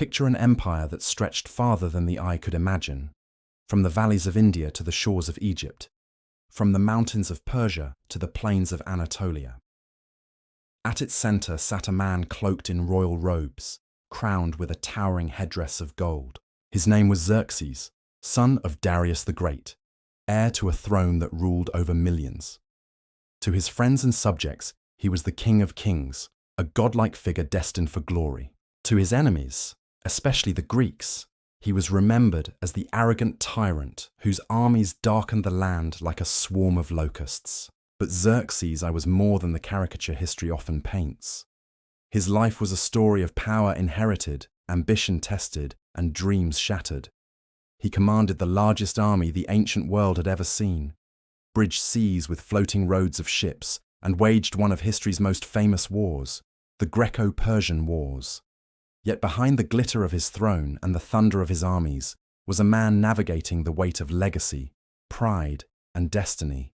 Picture an empire that stretched farther than the eye could imagine, from the valleys of India to the shores of Egypt, from the mountains of Persia to the plains of Anatolia. At its center sat a man cloaked in royal robes, crowned with a towering headdress of gold. His name was Xerxes, son of Darius the Great, heir to a throne that ruled over millions. To his friends and subjects, he was the king of kings, a godlike figure destined for glory. To his enemies, especially the Greeks, he was remembered as the arrogant tyrant whose armies darkened the land like a swarm of locusts. But Xerxes I was more than the caricature history often paints. His life was a story of power inherited, ambition tested, and dreams shattered. He commanded the largest army the ancient world had ever seen, bridged seas with floating roads of ships, and waged one of history's most famous wars, the Greco-Persian Wars. Yet behind the glitter of his throne and the thunder of his armies was a man navigating the weight of legacy, pride, and destiny.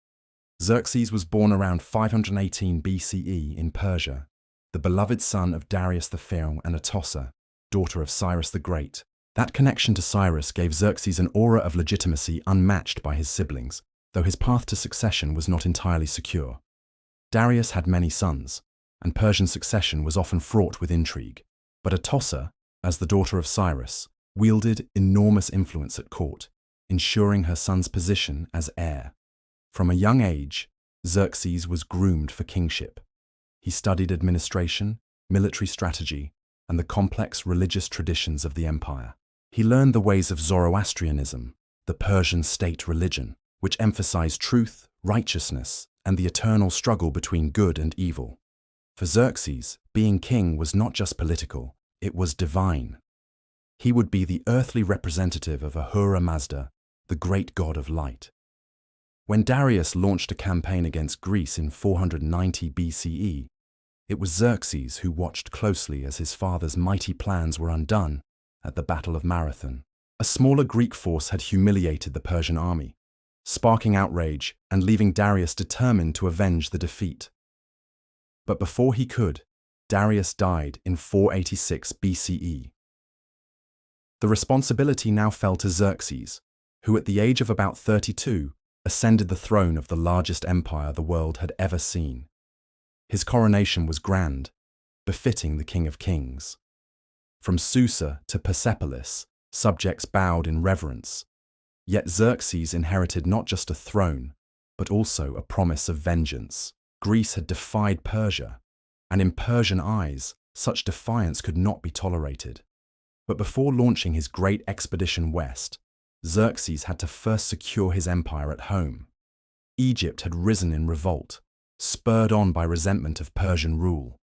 Xerxes was born around 518 BCE in Persia, the beloved son of Darius I and Atossa, daughter of Cyrus the Great. That connection to Cyrus gave Xerxes an aura of legitimacy unmatched by his siblings, though his path to succession was not entirely secure. Darius had many sons, and Persian succession was often fraught with intrigue. But Atossa, as the daughter of Cyrus, wielded enormous influence at court, ensuring her son's position as heir. From a young age, Xerxes was groomed for kingship. He studied administration, military strategy, and the complex religious traditions of the empire. He learned the ways of Zoroastrianism, the Persian state religion, which emphasized truth, righteousness, and the eternal struggle between good and evil. For Xerxes, being king was not just political, it was divine. He would be the earthly representative of Ahura Mazda, the great god of light. When Darius launched a campaign against Greece in 490 BCE, it was Xerxes who watched closely as his father's mighty plans were undone at the Battle of Marathon. A smaller Greek force had humiliated the Persian army, sparking outrage and leaving Darius determined to avenge the defeat. But before he could, Darius died in 486 BCE. The responsibility now fell to Xerxes, who at the age of about 32 ascended the throne of the largest empire the world had ever seen. His coronation was grand, befitting the King of Kings. From Susa to Persepolis, subjects bowed in reverence. Yet Xerxes inherited not just a throne, but also a promise of vengeance. Greece had defied Persia, and in Persian eyes, such defiance could not be tolerated. But before launching his great expedition west, Xerxes had to first secure his empire at home. Egypt had risen in revolt, spurred on by resentment of Persian rule.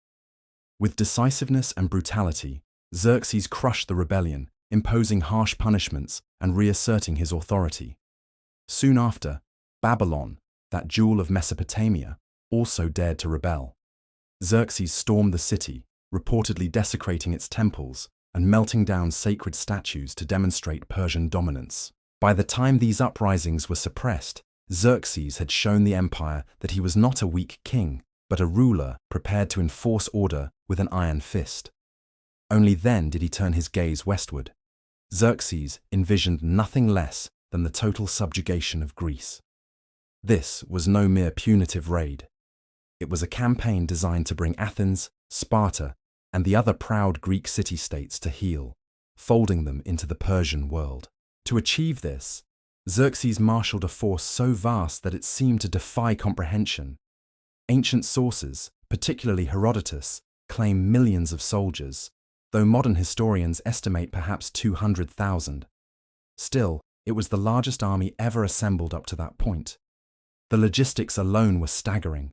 With decisiveness and brutality, Xerxes crushed the rebellion, imposing harsh punishments and reasserting his authority. Soon after, Babylon, that jewel of Mesopotamia, also dared to rebel. Xerxes stormed the city, reportedly desecrating its temples and melting down sacred statues to demonstrate Persian dominance. By the time these uprisings were suppressed, Xerxes had shown the empire that he was not a weak king, but a ruler prepared to enforce order with an iron fist. Only then did he turn his gaze westward. Xerxes envisioned nothing less than the total subjugation of Greece. This was no mere punitive raid. It was a campaign designed to bring Athens, Sparta, and the other proud Greek city-states to heel, folding them into the Persian world. To achieve this, Xerxes marshaled a force so vast that it seemed to defy comprehension. Ancient sources, particularly Herodotus, claim millions of soldiers, though modern historians estimate perhaps 200,000. Still, it was the largest army ever assembled up to that point. The logistics alone were staggering.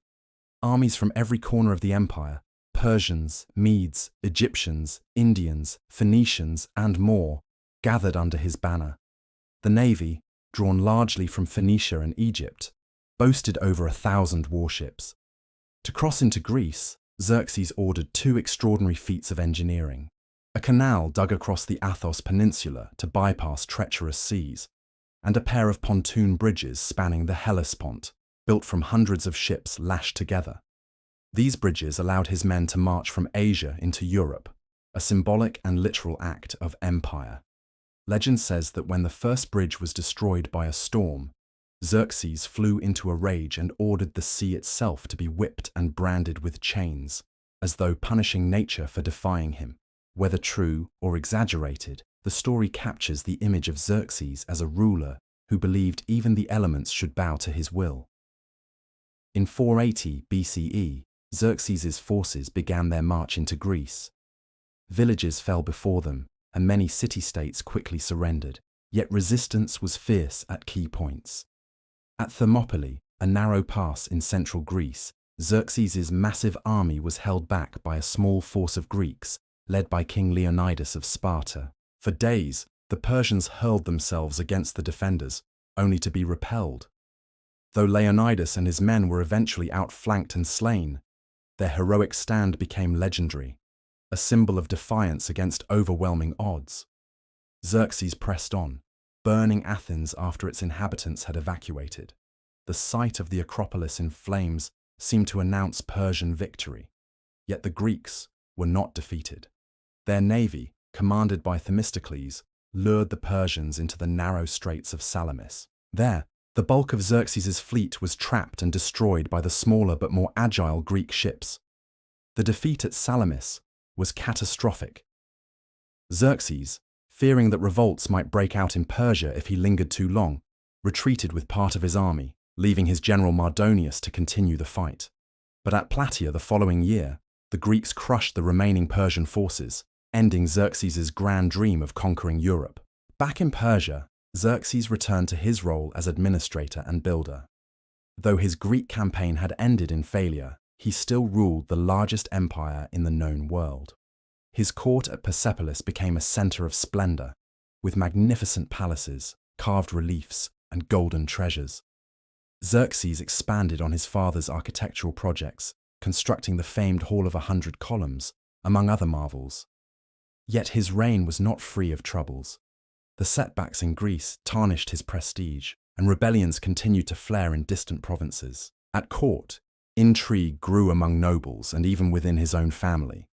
Armies from every corner of the empire, Persians, Medes, Egyptians, Indians, Phoenicians, and more, gathered under his banner. The navy, drawn largely from Phoenicia and Egypt, boasted over 1,000 warships. To cross into Greece, Xerxes ordered two extraordinary feats of engineering: a canal dug across the Athos peninsula to bypass treacherous seas, and a pair of pontoon bridges spanning the Hellespont, built from hundreds of ships lashed together. These bridges allowed his men to march from Asia into Europe, a symbolic and literal act of empire. Legend says that when the first bridge was destroyed by a storm, Xerxes flew into a rage and ordered the sea itself to be whipped and branded with chains, as though punishing nature for defying him. Whether true or exaggerated, the story captures the image of Xerxes as a ruler who believed even the elements should bow to his will. In 480 BCE, Xerxes' forces began their march into Greece. Villages fell before them, and many city-states quickly surrendered, yet resistance was fierce at key points. At Thermopylae, a narrow pass in central Greece, Xerxes' massive army was held back by a small force of Greeks, led by King Leonidas of Sparta. For days, the Persians hurled themselves against the defenders, only to be repelled. Though Leonidas and his men were eventually outflanked and slain, their heroic stand became legendary, a symbol of defiance against overwhelming odds. Xerxes pressed on, burning Athens after its inhabitants had evacuated. The sight of the Acropolis in flames seemed to announce Persian victory. Yet the Greeks were not defeated. Their navy, commanded by Themistocles, lured the Persians into the narrow straits of Salamis. There, the bulk of Xerxes' fleet was trapped and destroyed by the smaller but more agile Greek ships. The defeat at Salamis was catastrophic. Xerxes, fearing that revolts might break out in Persia if he lingered too long, retreated with part of his army, leaving his general Mardonius to continue the fight. But at Plataea the following year, the Greeks crushed the remaining Persian forces, ending Xerxes' grand dream of conquering Europe. Back in Persia, Xerxes returned to his role as administrator and builder. Though his Greek campaign had ended in failure, he still ruled the largest empire in the known world. His court at Persepolis became a center of splendor, with magnificent palaces, carved reliefs, and golden treasures. Xerxes expanded on his father's architectural projects, constructing the famed Hall of 100 Columns, among other marvels. Yet his reign was not free of troubles. The setbacks in Greece tarnished his prestige, and rebellions continued to flare in distant provinces. At court, intrigue grew among nobles and even within his own family.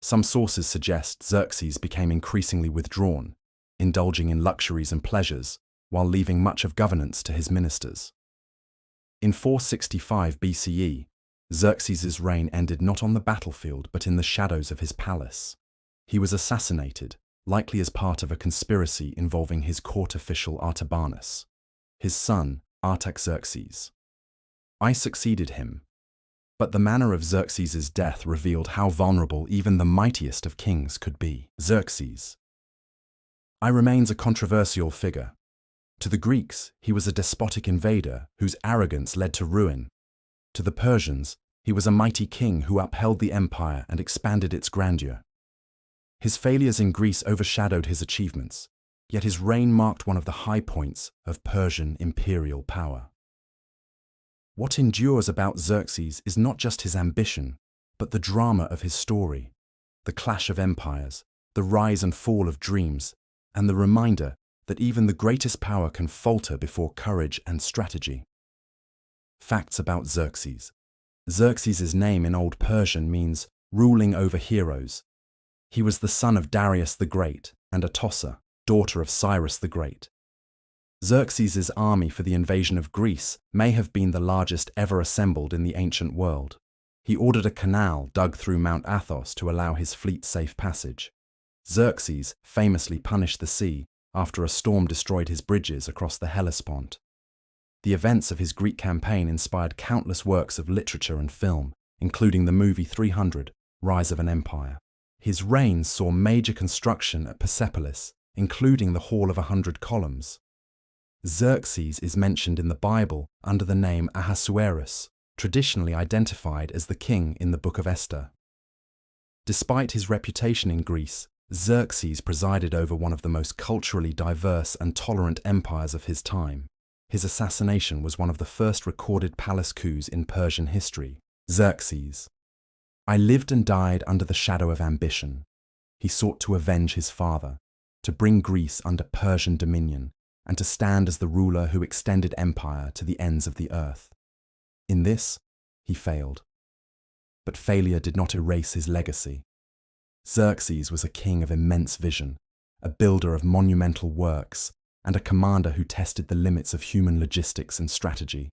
Some sources suggest Xerxes became increasingly withdrawn, indulging in luxuries and pleasures, while leaving much of governance to his ministers. In 465 BCE, Xerxes' reign ended not on the battlefield but in the shadows of his palace. He was assassinated, likely as part of a conspiracy involving his court official Artabanus, his son Artaxerxes. I succeeded him, but the manner of Xerxes' death revealed how vulnerable even the mightiest of kings could be. Xerxes I remains a controversial figure. To the Greeks, he was a despotic invader whose arrogance led to ruin. To the Persians, he was a mighty king who upheld the empire and expanded its grandeur. His failures in Greece overshadowed his achievements, yet his reign marked one of the high points of Persian imperial power. What endures about Xerxes is not just his ambition, but the drama of his story, the clash of empires, the rise and fall of dreams, and the reminder that even the greatest power can falter before courage and strategy. Facts about Xerxes. Xerxes' name in Old Persian means ruling over heroes. He was the son of Darius the Great and Atossa, daughter of Cyrus the Great. Xerxes' army for the invasion of Greece may have been the largest ever assembled in the ancient world. He ordered a canal dug through Mount Athos to allow his fleet safe passage. Xerxes famously punished the sea after a storm destroyed his bridges across the Hellespont. The events of his Greek campaign inspired countless works of literature and film, including the movie 300, Rise of an Empire. His reign saw major construction at Persepolis, including the Hall of 100 Columns. Xerxes is mentioned in the Bible under the name Ahasuerus, traditionally identified as the king in the Book of Esther. Despite his reputation in Greece, Xerxes presided over one of the most culturally diverse and tolerant empires of his time. His assassination was one of the first recorded palace coups in Persian history. Xerxes I lived and died under the shadow of ambition. He sought to avenge his father, to bring Greece under Persian dominion, and to stand as the ruler who extended empire to the ends of the earth. In this, he failed. But failure did not erase his legacy. Xerxes was a king of immense vision, a builder of monumental works, and a commander who tested the limits of human logistics and strategy.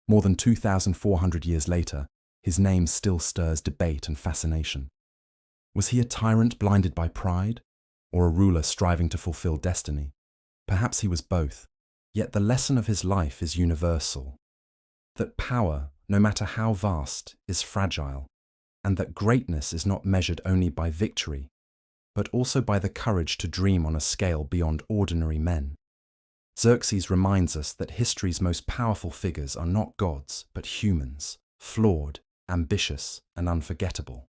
More than 2,400 years later, his name still stirs debate and fascination. Was he a tyrant blinded by pride, or a ruler striving to fulfill destiny? Perhaps he was both, yet the lesson of his life is universal. That power, no matter how vast, is fragile, and that greatness is not measured only by victory, but also by the courage to dream on a scale beyond ordinary men. Xerxes reminds us that history's most powerful figures are not gods, but humans, flawed, ambitious, and unforgettable.